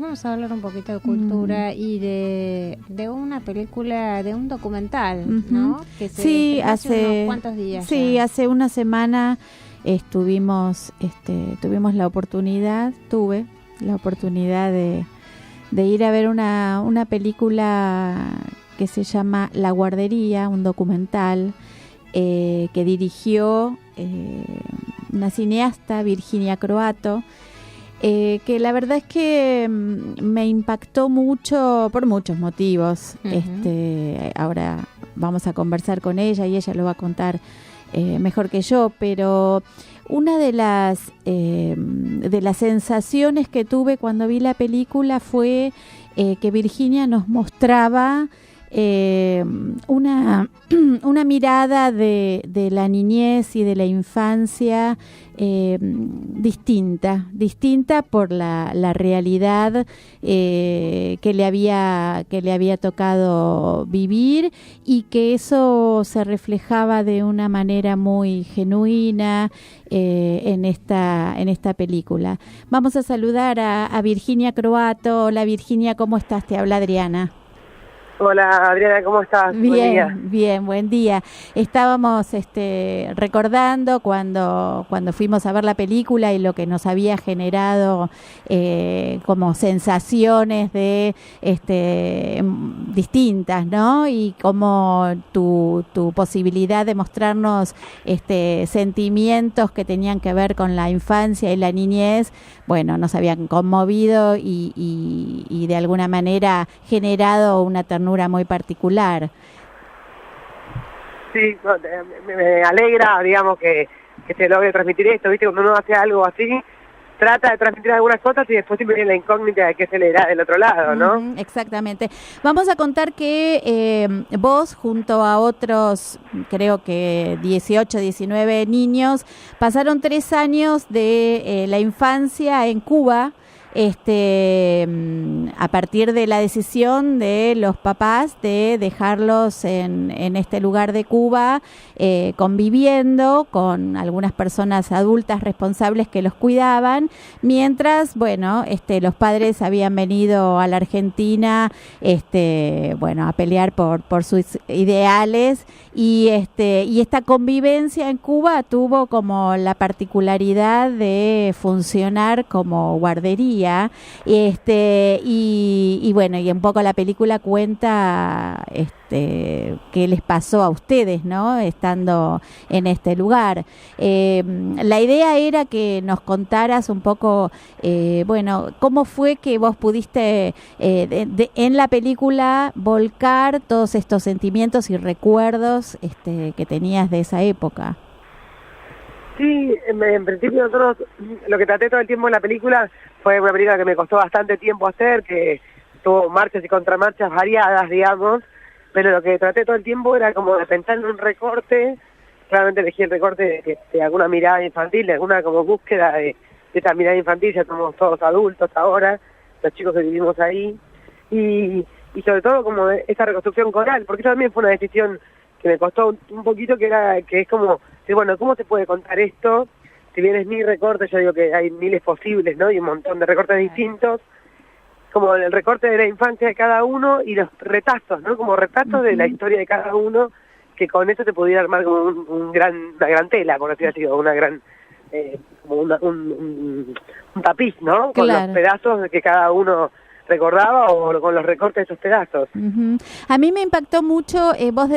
vamos a hablar un poquito de cultura y de una película, de un documental, ¿no? Que se hace unos cuantos días. Sí, ya. Hace una semana tuve la oportunidad de ir a ver una película que se llama La Guardería, un documental que dirigió una cineasta, Virginia Croato, que la verdad es que me impactó mucho por muchos motivos. Ahora vamos a conversar con ella y ella lo va a contar mejor que yo, pero una de las sensaciones que tuve cuando vi la película fue que Virginia nos mostraba una mirada de la niñez y de la infancia distinta por la realidad que le había tocado vivir, y que eso se reflejaba de una manera muy genuina en esta película. Vamos a saludar a Virginia Croato. Hola Virginia, ¿cómo estás? Te habla Adriana. Hola Adriana, ¿cómo estás? Bien, buen día. Estábamos recordando cuando fuimos a ver la película y lo que nos había generado como sensaciones distintas, ¿no? Y como tu posibilidad de mostrarnos sentimientos que tenían que ver con la infancia y la niñez, bueno, nos habían conmovido y de alguna manera generado una ternura muy particular. Sí, me alegra, digamos, que se logre transmitir esto, ¿viste? Cuando uno hace algo así, trata de transmitir algunas cosas y después siempre viene la incógnita de qué se le da del otro lado, ¿no? Exactamente. Vamos a contar que vos, junto a otros, creo que 18, 19 niños, pasaron 3 años de la infancia en Cuba, a partir de la decisión de los papás de dejarlos en este lugar de Cuba, conviviendo con algunas personas adultas responsables que los cuidaban, mientras, bueno, los padres habían venido a la Argentina, a pelear por sus ideales, y esta convivencia en Cuba tuvo como la particularidad de funcionar como guardería. Y bueno, y un poco la película cuenta qué les pasó a ustedes, ¿no? Estando en este lugar. La idea era que nos contaras un poco, cómo fue que vos pudiste en la película volcar todos estos sentimientos y recuerdos que tenías de esa época. Sí, en principio nosotros lo que traté todo el tiempo en la película fue una película que me costó bastante tiempo hacer, que tuvo marchas y contramarchas variadas, digamos, pero lo que traté todo el tiempo era como de pensar en un recorte. Claramente elegí el recorte de alguna mirada infantil, de alguna como búsqueda de esa mirada infantil. Ya somos todos adultos ahora, los chicos que vivimos ahí, y sobre todo como de esa reconstrucción coral, porque eso también fue una decisión que me costó un poquito, que es como, bueno, ¿cómo se puede contar esto? Si bien es mi recorte, yo digo que hay miles posibles, ¿no? Y un montón de recortes distintos, como el recorte de la infancia de cada uno y los retazos, ¿no? Como retazos de la historia de cada uno, que con eso se pudiera armar como una gran tela, por así decirlo, una gran, como un tapiz, ¿no? Con los pedazos de que cada uno recordaba, o con los recortes de esos pedazos. A mí me impactó mucho,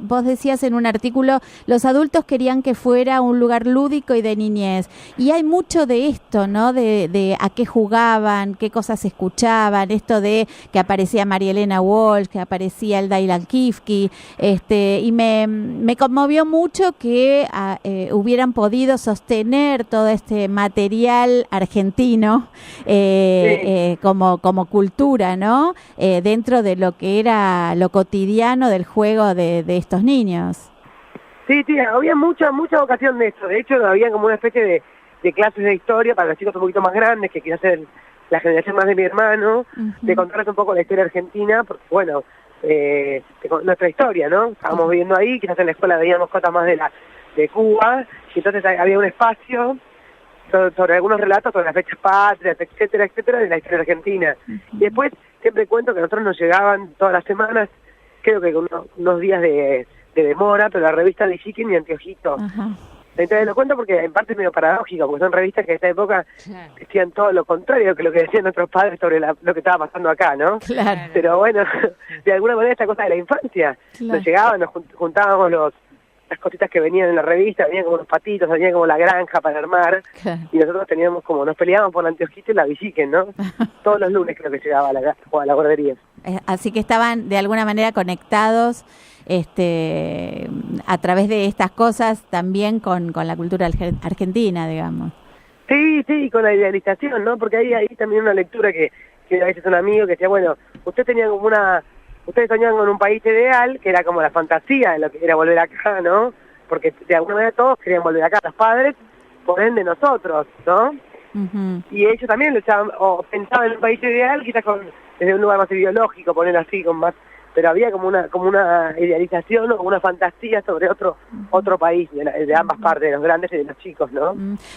vos decías en un artículo, los adultos querían que fuera un lugar lúdico y de niñez, y hay mucho de esto, ¿no? De a qué jugaban, qué cosas escuchaban, esto de que aparecía María Elena Walsh, que aparecía el Dylan Kifke, y me conmovió mucho que hubieran podido sostener todo este material argentino como cultura, ¿no? Dentro de lo que era lo cotidiano del juego de estos niños. Sí, había mucha vocación de eso. De hecho, había como una especie de clases de historia para los chicos un poquito más grandes, que quizás es la generación más de mi hermano, de contarles un poco la historia argentina, porque bueno, nuestra historia, ¿no? Estábamos viviendo ahí, quizás en la escuela veíamos cosas más de Cuba, y entonces había un espacio sobre algunos relatos sobre las fechas patrias, etcétera, etcétera, de la historia argentina. Y después siempre cuento que a nosotros nos llegaban todas las semanas, creo que con unos días de demora, pero la revista de Chiquen y Anteojito. Entonces lo cuento porque en parte es medio paradójico, porque son revistas que en esa época decían todo lo contrario que lo que decían nuestros padres sobre lo que estaba pasando acá, ¿no? Claro. Pero bueno, de alguna manera esta cosa de la infancia, nos llegaban, nos juntábamos las cositas que venían en la revista, venían como los patitos, venían como la granja para armar, y nosotros teníamos como, nos peleábamos por la Anteojito y la Villiquen, ¿no? Todos los lunes creo que llegaba a la guardería. Así que estaban de alguna manera conectados a través de estas cosas también con la cultura argentina, digamos. Sí, con la idealización, ¿no? Porque ahí también una lectura que a veces un amigo que decía, bueno, ustedes soñaban con un país ideal, que era como la fantasía de lo que era volver acá, ¿no? Porque de alguna manera todos querían volver acá, los padres, por ende nosotros, ¿no? Y ellos también luchaban, o pensaban en un país ideal, quizás desde un lugar más ideológico, poner así, pero había como una idealización o una fantasía sobre otro país de ambas partes, de los grandes y de los chicos, ¿no?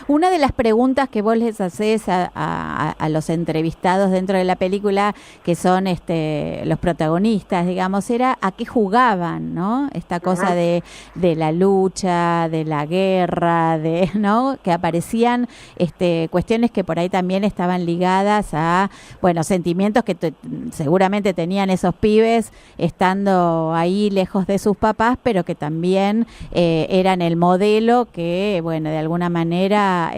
Una de las preguntas que vos les hacés a los entrevistados dentro de la película, que son los protagonistas, digamos, era a qué jugaban, ¿no? Esta cosa de la lucha, de la guerra, ¿no? Que aparecían cuestiones que por ahí también estaban ligadas a, bueno, sentimientos que seguramente tenían esos pibes estando ahí lejos de sus papás, pero que también eran el modelo que, bueno, de alguna manera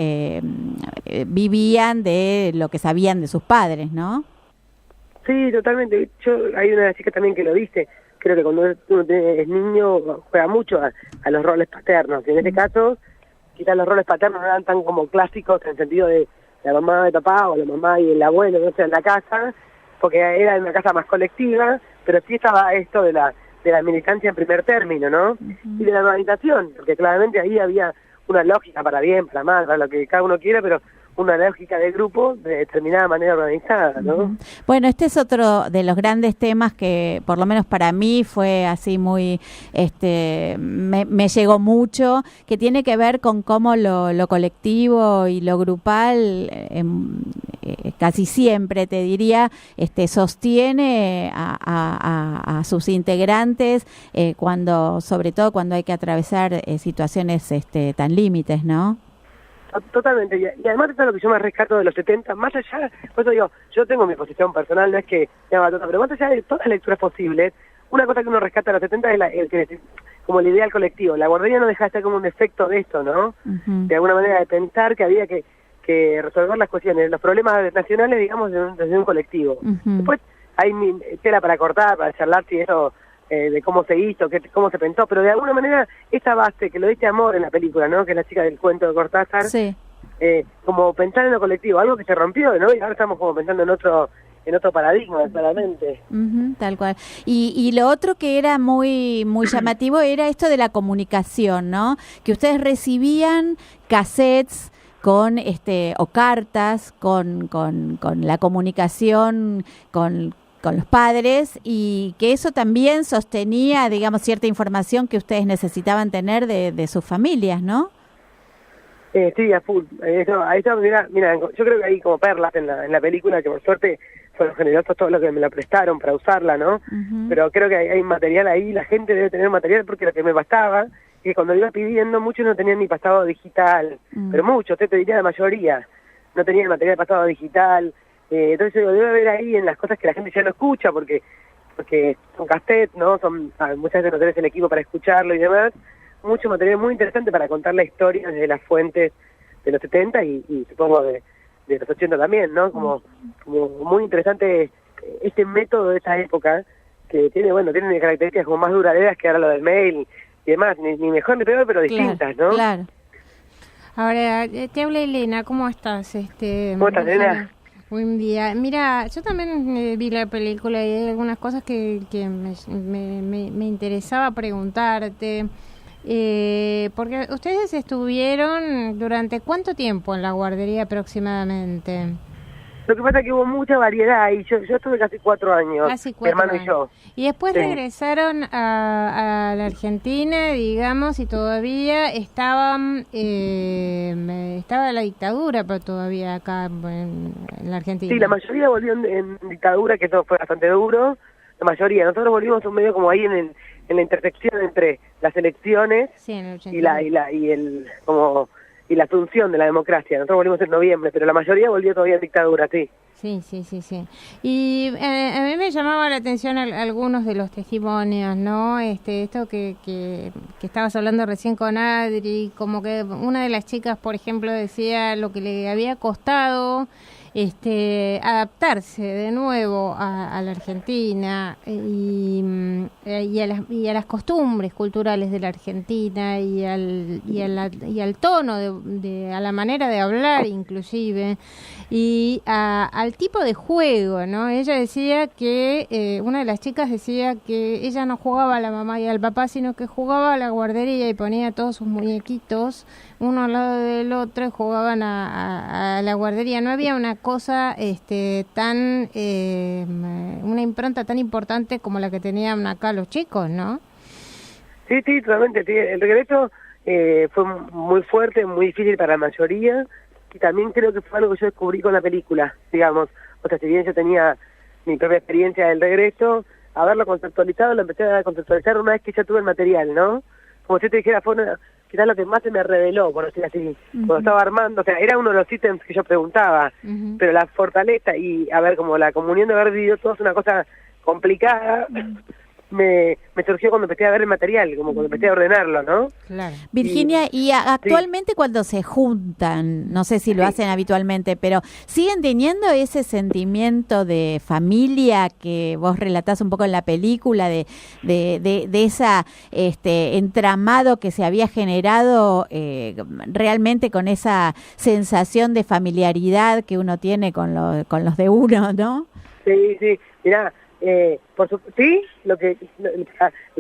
vivían de lo que sabían de sus padres, ¿no? Sí, totalmente. Hay una chica también que lo dice, creo que cuando uno es niño juega mucho a los roles paternos, y en este caso quizás los roles paternos no eran tan como clásicos en el sentido de la mamá y papá, o la mamá y el abuelo, no sé, en la casa, porque era en una casa más colectiva, pero sí estaba esto de la militancia en primer término, ¿no? Y de la organización, porque claramente ahí había una lógica para bien, para mal, para lo que cada uno quiera, pero una lógica de grupo de determinada manera organizada, ¿no? Bueno, este es otro de los grandes temas que, por lo menos para mí, fue así muy, me llegó mucho, que tiene que ver con cómo lo colectivo y lo grupal, casi siempre, te diría, sostiene a sus integrantes, sobre todo cuando hay que atravesar situaciones tan límites, ¿no? Totalmente, y además esto es lo que yo me rescato de los 70, más allá, por eso digo, yo tengo mi posición personal, no es que me haga pero más allá de todas las lecturas posibles, una cosa que uno rescata de los 70 es como el ideal colectivo. La guardería no deja de ser como un efecto de esto, ¿no? De alguna manera de pensar que había que resolver las cuestiones, los problemas nacionales, digamos, desde un colectivo. Después hay tela para cortar, para charlar si eso, de cómo se hizo, cómo se pensó, pero de alguna manera esta base, que lo dice Amor en la película, ¿no? Que es la chica del cuento de Cortázar, como pensar en lo colectivo, algo que se rompió, ¿no? Y ahora estamos como pensando en otro paradigma, claramente. Tal cual. Y lo otro que era muy llamativo era esto de la comunicación, ¿no? Que ustedes recibían cassettes con o cartas con la comunicación con los padres, y que eso también sostenía, digamos, cierta información que ustedes necesitaban tener de sus familias, ¿no? Sí, a full. Eso, mira, yo creo que hay como perlas en la película, que por suerte fueron generosos todos los que me la prestaron para usarla, ¿no? Pero creo que hay material ahí, la gente debe tener material, porque lo que me bastaba, que cuando iba pidiendo, muchos no tenían ni pasado digital, pero muchos, te diría la mayoría, no tenían material de pasado digital. Entonces yo digo, debe haber ahí en las cosas que la gente ya no escucha, porque son cassettes, ¿no? Muchas veces no tenés el equipo para escucharlo y demás. Mucho material muy interesante para contar la historia desde las fuentes de los 70 y supongo de los 80 también, ¿no? Como muy interesante este método de esa época, que tiene características como más duraderas que ahora lo del mail y demás, ni mejor ni peor, pero distintas, ¿no? Claro. Ahora, te habla Elena, ¿cómo estás? ¿Cómo estás, Elena? Buen día. Mira, yo también vi la película y hay algunas cosas que me interesaba preguntarte. Porque ustedes estuvieron durante ¿cuánto tiempo en la guardería aproximadamente? Lo que pasa es que hubo mucha variedad y yo estuve casi 4 años, Casi mi 4 hermano años. y yo. Y después Sí. regresaron a la Argentina, digamos, y todavía estaba la dictadura, pero todavía acá en la Argentina. Sí, la mayoría volvió en dictadura, que eso fue bastante duro. La mayoría. Nosotros volvimos un medio como ahí en la intersección entre las elecciones Sí, en el y 89. y la asunción de la democracia. Nosotros volvimos en noviembre, pero la mayoría volvió todavía en dictadura, sí. Sí. Y a mí me llamaba la atención algunos de los testimonios, ¿no? Esto que estabas hablando recién con Adri, como que una de las chicas, por ejemplo, decía lo que le había costado adaptarse de nuevo a la Argentina y a las costumbres culturales de la Argentina y al tono a la manera de hablar inclusive y al tipo de juego, ¿no? Ella decía que una de las chicas decía que ella no jugaba a la mamá y al papá, sino que jugaba a la guardería y ponía todos sus muñequitos uno al lado del otro y jugaban a la guardería. No había una cosa una impronta tan importante como la que tenían acá los chicos, ¿no? Sí, totalmente. Sí. El regreso fue muy fuerte, muy difícil para la mayoría, y también creo que fue algo que yo descubrí con la película, digamos. O sea, si bien yo tenía mi propia experiencia del regreso, haberlo conceptualizado, lo empecé a conceptualizar una vez que ya tuve el material, ¿no? Como si te dijera, quizás lo que más se me reveló, por decir así, cuando estaba armando, o sea, era uno de los ítems que yo preguntaba, pero la fortaleza y, a ver, como la comunión de haber vivido todo es una cosa complicada, me surgió cuando empecé a ver el material, como cuando empecé a ordenarlo, ¿no? Claro. Virginia, y actualmente cuando se juntan, no sé si lo hacen habitualmente, pero ¿siguen teniendo ese sentimiento de familia que vos relatás un poco en la película, de esa entramado que se había generado realmente con esa sensación de familiaridad que uno tiene con los de uno, ¿no? Sí, mirá, sí,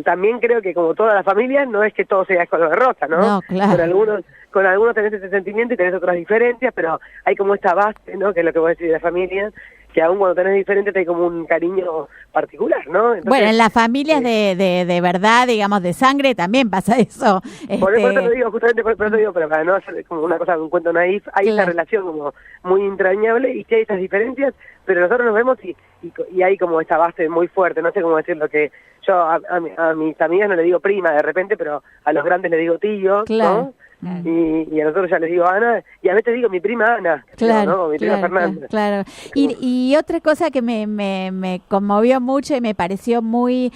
también creo que como todas las familias no es que todo sea color de rosa, ¿no? No, claro. Con algunos tenés ese sentimiento y tenés otras diferencias, pero hay como esta base, ¿no? Que es lo que vos decís de la familia, que aún cuando tenés diferentes hay como un cariño particular, ¿no? Entonces, bueno, en las familias de verdad, digamos, de sangre también pasa eso. Por eso te lo digo, justamente por eso digo, pero para no hacer como una cosa, un cuento naif, hay esa relación como muy entrañable y que hay esas diferencias, pero nosotros nos vemos y hay como esta base muy fuerte, no sé cómo decirlo, que yo a mis amigas no le digo prima de repente, pero a los grandes le digo tío, claro. ¿no? Y a nosotros ya les digo Ana, y a veces digo mi prima Ana, claro, ¿no? Mi prima Fernanda. Claro. Y otra cosa que me conmovió mucho y me pareció muy,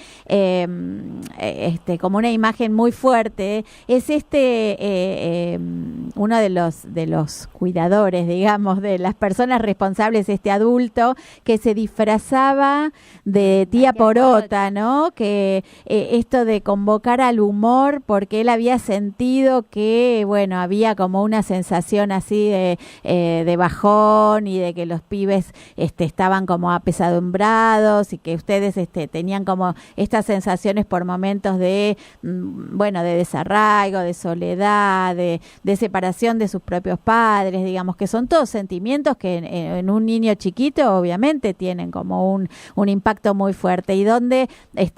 como una imagen muy fuerte, es uno de los cuidadores, digamos, de las personas responsables, adulto, que se disfrazaba de tía Porota, ¿no? Que esto de convocar al humor, porque él había sentido que bueno, había como una sensación así de bajón y de que los pibes estaban como apesadumbrados y que ustedes tenían como estas sensaciones por momentos de desarraigo, de soledad, de separación de sus propios padres, digamos, que son todos sentimientos que en un niño chiquito obviamente tienen como un impacto muy fuerte, y donde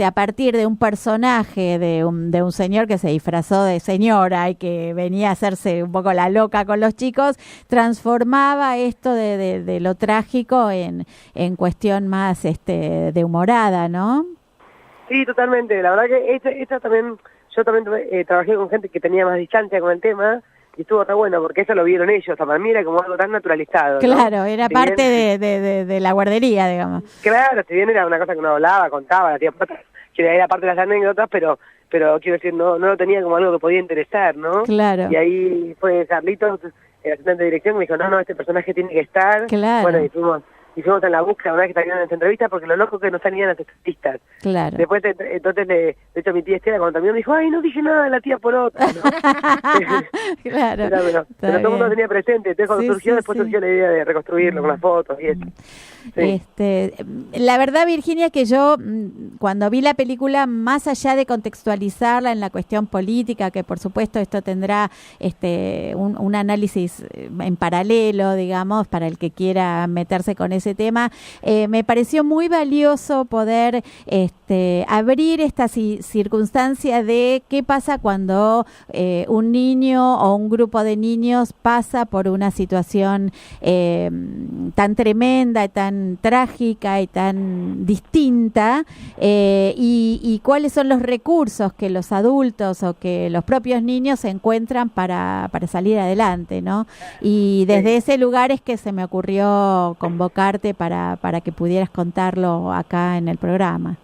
a partir de un personaje de un señor que se disfrazó de señora y que venía a hacerse un poco la loca con los chicos, transformaba esto de lo trágico en cuestión más de humorada, ¿no? Sí, totalmente. La verdad que esta también, yo también trabajé con gente que tenía más distancia con el tema y estuvo tan bueno porque eso lo vieron ellos. Para mí era como algo tan naturalizado, claro, ¿no? Era parte de la guardería, digamos. Claro, si bien era una cosa que uno hablaba, contaba, la tía Pata, que era parte de las anécdotas, pero quiero decir, no lo tenía como algo que podía interesar, ¿no? Claro. Y ahí fue Carlitos, el asistente de dirección, me dijo, no, este personaje tiene que estar. Claro. Bueno, y y fuimos en la búsqueda una vez que terminaron esta entrevista, porque lo loco que no salían las estadistas. Claro. Después, entonces, de hecho, mi tía Estela, cuando terminó, me dijo, ay, no dije nada de la tía por otra, ¿no? Claro. Pero todo el mundo lo tenía presente. Entonces, cuando después surgió la idea de reconstruirlo con las fotos y eso. Sí. La verdad, Virginia, que yo cuando vi la película, más allá de contextualizarla en la cuestión política, que por supuesto esto tendrá un análisis en paralelo, digamos, para el que quiera meterse con ese tema, me pareció muy valioso poder abrir esta circunstancia de qué pasa cuando un niño o un grupo de niños pasa por una situación tan tremenda, tan trágica y tan distinta, y cuáles son los recursos que los adultos o que los propios niños encuentran para salir adelante, ¿no? Y desde ese lugar es que se me ocurrió convocarte para que pudieras contarlo acá en el programa.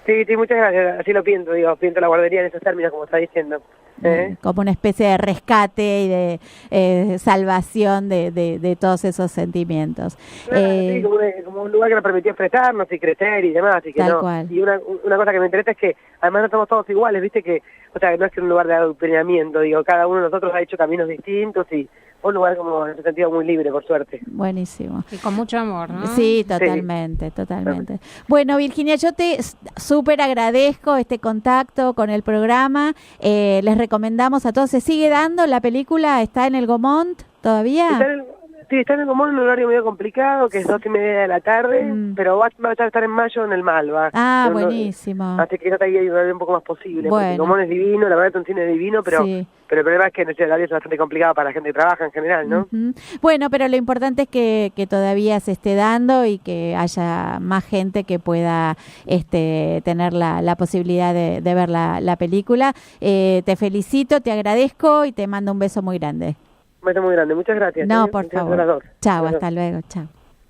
Sí, muchas gracias. Así lo pienso, pienso la guardería en esos términos, como está diciendo. Como una especie de rescate y de salvación de todos esos sentimientos. Sí, como un lugar que nos permitió expresarnos y crecer y demás. Y que tal cual. Y una cosa que me interesa es que además no somos todos iguales, viste, que o sea, no es que un lugar de adoctrinamiento, cada uno de nosotros ha hecho caminos distintos y un lugar como en ese sentido muy libre, por suerte. Buenísimo. Y con mucho amor, ¿no? Sí, totalmente. Bueno, Virginia, yo te súper agradezco este contacto con el programa. Les recomendamos a todos, ¿se sigue dando la película? ¿Está en el Gaumont todavía? Está en el Gaumont en un horario medio complicado, que es 2:30 de la tarde, pero va a estar en mayo en el Malva. Buenísimo. Así que está ahí un horario un poco más posible. Porque el Gaumont es divino, la verdad es un cine divino, pero el problema es que en ese horario es bastante complicado para la gente que trabaja en general, ¿no? Bueno, pero lo importante es que todavía se esté dando y que haya más gente que pueda tener la posibilidad de ver la película. Te felicito, te agradezco y te mando un beso muy grande. Un beso muy grande, muchas gracias. No, por favor. Chao, hasta luego, chao.